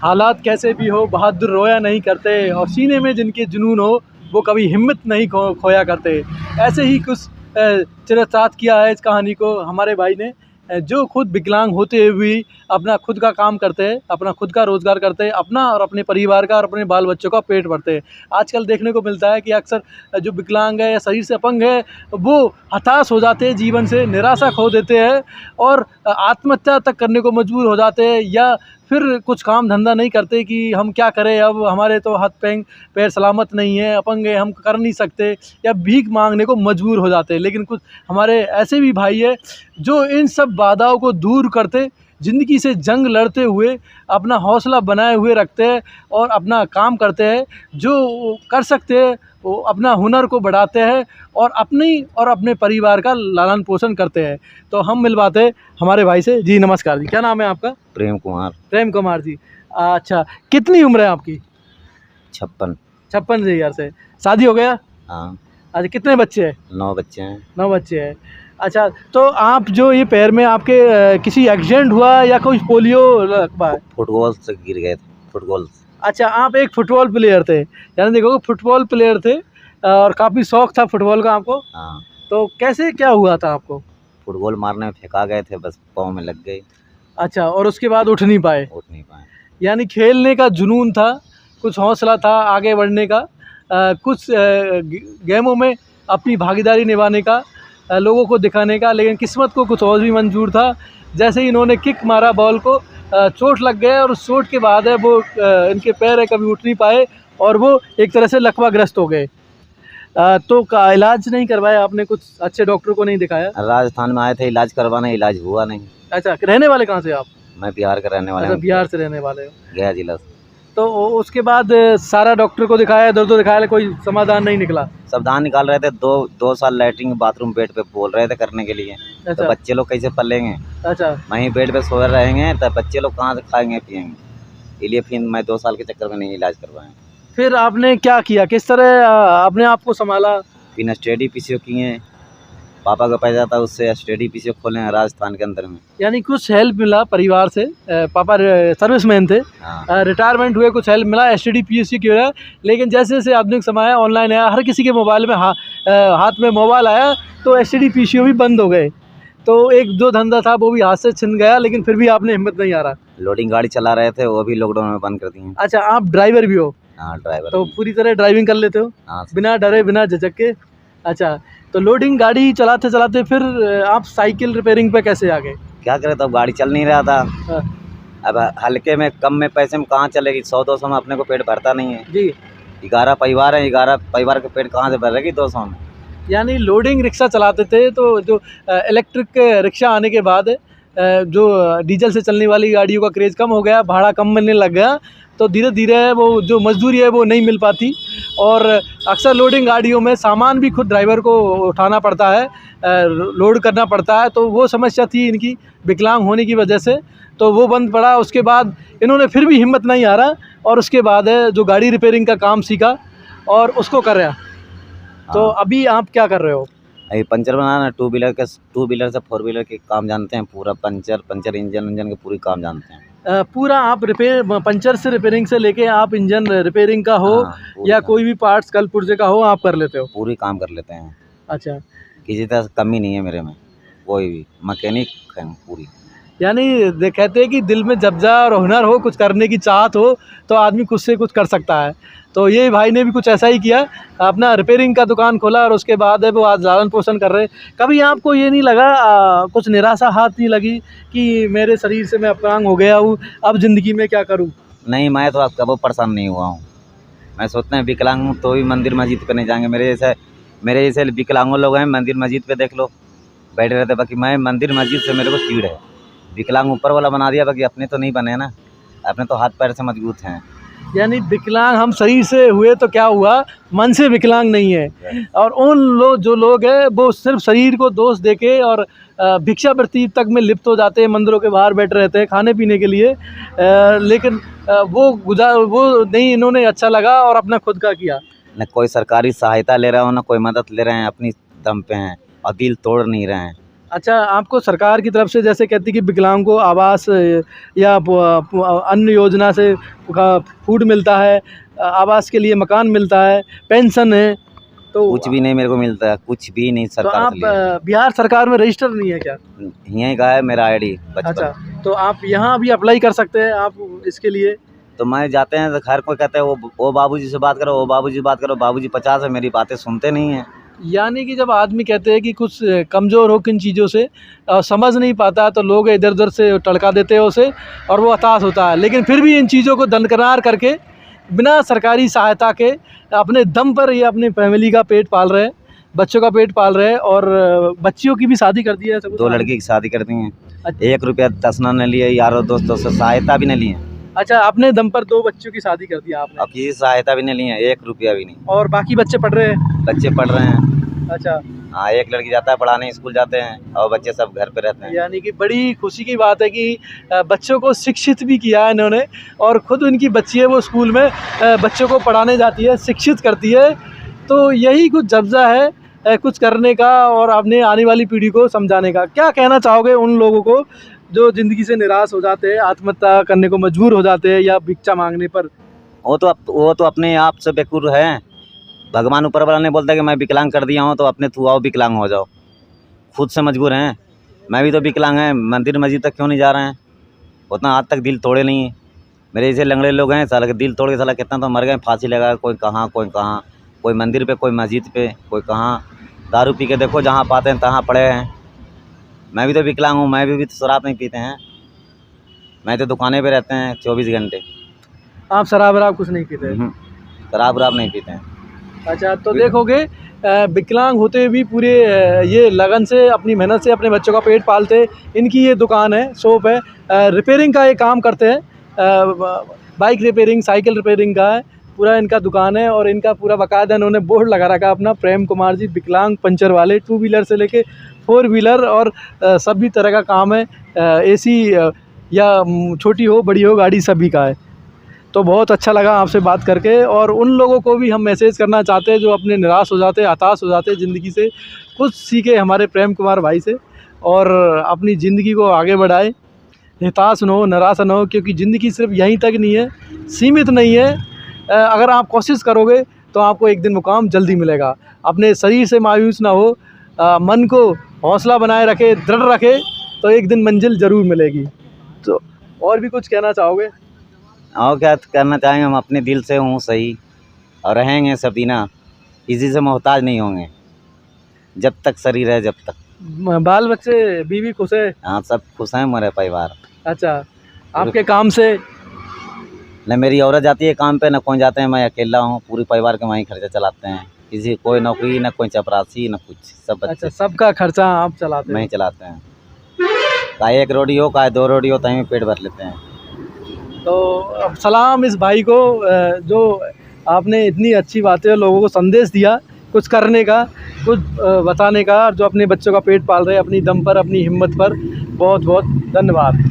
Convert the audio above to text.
हालात कैसे भी हो बहादुर रोया नहीं करते, और सीने में जिनके जुनून हो वो कभी हिम्मत नहीं खोया करते। ऐसे ही कुछ चरितार्थ किया है इस कहानी को हमारे भाई ने, जो खुद विकलांग होते हुए भी अपना खुद का काम करते हैं, अपना खुद का रोज़गार करते हैं, अपना और अपने परिवार का और अपने बाल बच्चों का पेट भरते हैं। आजकल देखने को मिलता है कि अक्सर जो विकलांग है या शरीर से अपंग है वो हताश हो जाते हैं, जीवन से निराशा खो देते हैं और आत्महत्या तक करने को मजबूर हो जाते हैं, या फिर कुछ काम धंधा नहीं करते कि हम क्या करें, अब हमारे तो हाथ पैर सलामत नहीं है, अपंग है, हम कर नहीं सकते, या भीख मांगने को मजबूर हो जाते हैं। लेकिन कुछ हमारे ऐसे भी भाई है जो इन सब बाधाओं को दूर करते, ज़िंदगी से जंग लड़ते हुए अपना हौसला बनाए हुए रखते हैं और अपना काम करते हैं, जो कर सकते हैं वो अपना हुनर को बढ़ाते हैं और अपनी और अपने परिवार का लालन पोषण करते हैं। तो हम मिलवाते हैं हमारे भाई से। जी नमस्कार जी, क्या नाम है आपका? प्रेम कुमार। प्रेम कुमार जी, अच्छा कितनी उम्र है आपकी? 56। 56 ईयर से। शादी हो गया? हाँ। अच्छा, कितने बच्चे हैं? 9 बच्चे हैं। 9 बच्चे हैं। अच्छा, तो आप जो ये पैर में आपके किसी एक्सीडेंट हुआ या कोई पोलियो लगवा है? फुटबॉल से गिर गए थे, फुटबॉल से। अच्छा, आप एक फुटबॉल प्लेयर थे, यानी देखो फुटबॉल प्लेयर थे और काफ़ी शौक था फुटबॉल का आपको। हाँ। तो कैसे क्या हुआ था आपको? फुटबॉल मारने में फेंका गए थे, बस पाँव में लग गई। अच्छा, और उसके बाद उठ नहीं पाए? उठ नहीं पाए। यानी खेलने का जुनून था, कुछ हौसला था आगे बढ़ने का, कुछ गेमों में अपनी भागीदारी निभाने का, लोगों को दिखाने का, लेकिन किस्मत को कुछ और भी मंजूर था। जैसे ही इन्होंने किक मारा बॉल को, चोट लग गया और उस चोट के बाद है वो इनके पैर है कभी उठ नहीं पाए और वो एक तरह से लकवाग्रस्त हो गए। तो का इलाज नहीं करवाया आपने? कुछ अच्छे डॉक्टर को नहीं दिखाया? राजस्थान में आए थे इलाज करवाने, इलाज हुआ नहीं। अच्छा, रहने वाले कहाँ से आप? मैं बिहार का रहने वाला अच्छा, हूँ। बिहार से रहने वाले हो। गया जिला से। तो उसके बाद सारा डॉक्टर को दिखाया, इधर उधर दिखाया, कोई समाधान नहीं निकला? सावधान निकाल रहे थे, दो साल लैट्रिन बाथरूम बेड पे बोल रहे थे करने के लिए। अच्छा। तो बच्चे लोग कैसे पलेंगे? अच्छा। वहीं बेड पे सोए रहेंगे तो बच्चे लोग कहाँ से खाएंगे पिएंगे? इसलिए फिर मैं 2 साल के चक्कर में नहीं इलाज करवाया। फिर आपने क्या किया, किस तरह अपने आप को संभाला? फिर स्टडी पीसीओ किए, पापा का पैसा था उससे स्टडी पीसीओ खोले हैं राजस्थान के अंदर में। यानी कुछ हेल्प मिला परिवार से? पापा सर्विसमैन थे। हाँ। रिटायरमेंट हुए, कुछ हेल्प मिला एसटीडी पीएससी की वजह। लेकिन जैसे जैसे आधुनिक समय आया, ऑनलाइन आया, हर किसी के मोबाइल में हाथ में मोबाइल आया, तो एसटीडी पीसीओ भी बंद हो गए। तो एक जो धंधा था वो भी हाथ से छिन गया, लेकिन फिर भी आपने हिम्मत नहीं हारा। लोडिंग गाड़ी चला रहे थे, वो भी लॉकडाउन में बंद कर दिए। अच्छा, आप ड्राइवर भी हो? हाँ, ड्राइवर। तो पूरी तरह ड्राइविंग कर लेते हो? हाँ। बिना डरे बिना झिझक के? अच्छा, तो लोडिंग गाड़ी चलाते चलाते फिर आप साइकिल रिपेयरिंग पे कैसे आ गए? क्या करे, तो गाड़ी चल नहीं रहा था। हाँ। अब हल्के में कम में पैसे में कहाँ चलेगी? 100-200 में अपने को पेट भरता नहीं है जी। 11 परिवार है, 11 परिवार के पेट कहाँ से भरेगी 200 में? यानी लोडिंग रिक्शा चलाते थे, तो जो इलेक्ट्रिक रिक्शा आने के बाद जो डीजल से चलने वाली गाड़ियों का क्रेज़ कम हो गया, भाड़ा कम मिलने लग गया, तो धीरे धीरे वो जो मजदूरी है वो नहीं मिल पाती और अक्सर लोडिंग गाड़ियों में सामान भी खुद ड्राइवर को उठाना पड़ता है, लोड करना पड़ता है। तो वो समस्या थी इनकी विकलांग होने की वजह से, तो वो बंद पड़ा। उसके बाद इन्होंने फिर भी हिम्मत नहीं हारा और उसके बाद है जो गाड़ी रिपेयरिंग का काम सीखा और उसको कर रहा। तो अभी आप क्या कर रहे हो? अभी पंचर बनाना, टू व्हीलर से 4 व्हीलर के काम जानते हैं, पूरा पंचर इंजन के पूरी काम जानते हैं। पूरा आप रिपेयर, पंचर से रिपेयरिंग से लेके आप इंजन रिपेयरिंग का हो या कोई भी पार्ट्स कल पुर्जे का हो, आप कर लेते हो? पूरी काम कर लेते हैं। अच्छा, किसी तरह कमी नहीं है मेरे में, कोई भी मैकेनिक है पूरी। यानी कहते हैं कि दिल में जज्बा और हुनर हो, कुछ करने की चाहत हो, तो आदमी कुछ से कुछ कर सकता है। तो ये भाई ने भी कुछ ऐसा ही किया, अपना रिपेयरिंग का दुकान खोला और उसके बाद है वो आज लालन पोषण कर रहे। कभी आपको ये नहीं लगा, कुछ निराशा हाथ नहीं लगी कि मेरे शरीर से मैं अपंग हो गया हूँ, अब ज़िंदगी में क्या करूँ? नहीं, मैं तो कभी परेशान नहीं हुआ हूँ। मैं सोचता हूँ विकलांग हूँ तो भी मंदिर मस्जिद पे नहीं जाएंगे। मेरे जैसे विकलांगों लोग हैं, मंदिर मस्जिद पे देख लो बैठे रहते। बाकी मैं मंदिर मस्जिद से मेरे को चिढ़ है। विकलांग ऊपर वाला बना दिया, बाकी अपने तो नहीं बने ना, अपने तो हाथ पैर से मजबूत हैं। यानी विकलांग हम शरीर से हुए तो क्या हुआ, मन से विकलांग नहीं है। और उन जो लोग हैं वो सिर्फ शरीर को दोष देके और भिक्षावृत्ति तक में लिप्त हो जाते हैं, मंदिरों के बाहर बैठे रहते हैं खाने पीने के लिए, लेकिन वो नहीं, इन्होंने अच्छा लगा और अपना खुद का किया। न कोई सरकारी सहायता ले रहा हो, ना कोई मदद ले रहे हैं, अपनी दम पे हैं और दिल तोड़ नहीं रहे हैं। अच्छा, आपको सरकार की तरफ से जैसे कहती कि विकलांग को आवास या अन्य योजना से फूड मिलता है, आवास के लिए मकान मिलता है, पेंशन है, तो कुछ भी नहीं मेरे को मिलता है, कुछ भी नहीं तो सरकार आप से लिया। बिहार सरकार में रजिस्टर नहीं है क्या? यहीं का है मेरा आईडी अच्छा, बचपन। तो आप यहाँ भी अप्लाई कर सकते हैं आप इसके लिए। तो मैं जाते हैं तो हर कोई कहता है वो बाबूजी से बात करो, वो बाबूजी से बात करो, बाबूजी 50 है, मेरी बातें सुनते नहीं हैं। यानी कि जब आदमी कहते हैं कि कुछ कमज़ोर हो किन चीज़ों से और समझ नहीं पाता, तो लोग इधर उधर से टड़का देते हैं उसे और वो हताश होता है, लेकिन फिर भी इन चीज़ों को दरकिनार करके बिना सरकारी सहायता के अपने दम पर ये अपनी फैमिली का पेट पाल रहे हैं, बच्चों का पेट पाल रहे हैं और बच्चियों की भी शादी कर दी है। 2 लड़की की शादी कर दी हैं। अच्छा। 1 रुपया दसना न लिए, यारों दोस्तों से सहायता भी नहीं लिए, अच्छा, अपने दम पर 2 बच्चों की शादी कर दी आपने और किसी से सहायता भी नहीं लिए, 1 रुपया भी नहीं। और बाकी बच्चे पढ़ रहे हैं? बच्चे पढ़ रहे हैं। अच्छा, हाँ, 1 लड़की जाता है पढ़ाने, स्कूल जाते हैं, और बच्चे सब घर पे रहते हैं। यानी कि बड़ी खुशी की बात है कि बच्चों को शिक्षित भी किया है इन्होंने और ख़ुद उनकी बच्ची है वो स्कूल में बच्चों को पढ़ाने जाती है, शिक्षित करती है। तो यही कुछ जज्बा है कुछ करने का और अपने आने वाली पीढ़ी को समझाने का। क्या कहना चाहोगे उन लोगों को जो ज़िंदगी से निराश हो जाते हैं, आत्महत्या करने को मजबूर हो जाते हैं या भिक्षा मांगने पर? वो तो अपने आप से बेकूर है। भगवान ऊपर वाला नहीं बोलता कि मैं विकलांग कर दिया हूँ तो अपने थू आओ विकलांग हो जाओ, खुद से मजबूर हैं। मैं भी तो विकलांग हैं, मंदिर मस्जिद तक क्यों नहीं जा रहे हैं? उतना आज तक दिल तोड़े नहीं है। मेरे जैसे लंगड़े लोग हैं, साला के दिल तोड़ के साला कितना तो मर गए, फांसी लगा, कोई कहाँ कोई कहाँ, कोई मंदिर पे, कोई मस्जिद पे, कोई कहाँ। दारू पी के देखो, जहाँ पाते हैं तहाँ पड़े हैं। मैं भी तो विकलांग हूँ, मैं भी तो शराब नहीं पीते हैं, मैं तो दुकानें पे रहते हैं 24 घंटे। आप शराब वराब कुछ नहीं पीते? शराब वराब नहीं पीते हैं। अच्छा, तो देखोगे विकलांग होते हुए भी पूरे ये लगन से अपनी मेहनत से अपने बच्चों का पेट पालते। इनकी ये दुकान है, शॉप है, रिपेयरिंग का ये काम करते हैं, बाइक रिपेयरिंग, साइकिल रिपेयरिंग का है पूरा इनका दुकान है। और इनका पूरा बाकायदा इन्होंने बोर्ड लगा रखा अपना, प्रेम कुमार जी विकलांग पंचर वाले। 2 व्हीलर से लेके 4 व्हीलर और सभी तरह का काम है, एसी या छोटी हो बड़ी हो गाड़ी सभी का है। तो बहुत अच्छा लगा आपसे बात करके। और उन लोगों को भी हम मैसेज करना चाहते हैं जो अपने निराश हो जाते, हताश हो जाते ज़िंदगी से, कुछ सीखे हमारे प्रेम कुमार भाई से और अपनी ज़िंदगी को आगे बढ़ाए, हताश न हो, निराश न हो, क्योंकि ज़िंदगी सिर्फ यहीं तक नहीं है, सीमित नहीं है। अगर आप कोशिश करोगे तो आपको एक दिन मुकाम जल्दी मिलेगा। अपने शरीर से मायूस ना हो, मन को हौसला बनाए रखे, दृढ़ रखे, तो एक दिन मंजिल ज़रूर मिलेगी। तो और भी कुछ कहना चाहोगे? और क्या करना चाहेंगे, हम अपने दिल से हूँ सही और रहेंगे सभी ना, किसी से मोहताज नहीं होंगे जब तक शरीर है, जब तक। बाल बच्चे बीवी खुश है? हाँ, सब खुश हैं मेरे परिवार। अच्छा, आपके काम से? न मेरी औरत जाती है काम पे, न कोई जाते हैं, मैं अकेला हूँ, पूरे परिवार के वहीं खर्चा चलाते हैं। किसी कोई नौकरी, न कोई चपरासी, न कुछ, सब बच्चे। अच्छा, सबका खर्चा आप चलाते हैं? वहीं चलाते हैं। चाहे 1 रोटी हो, चाहे 2 रोटी हो, तभी में पेट भर लेते हैं। तो अब सलाम इस भाई को जो आपने इतनी अच्छी बातें लोगों को संदेश दिया कुछ करने का, कुछ बताने का, जो अपने बच्चों का पेट पाल रहे हैं अपनी दम पर, अपनी हिम्मत पर। बहुत बहुत धन्यवाद।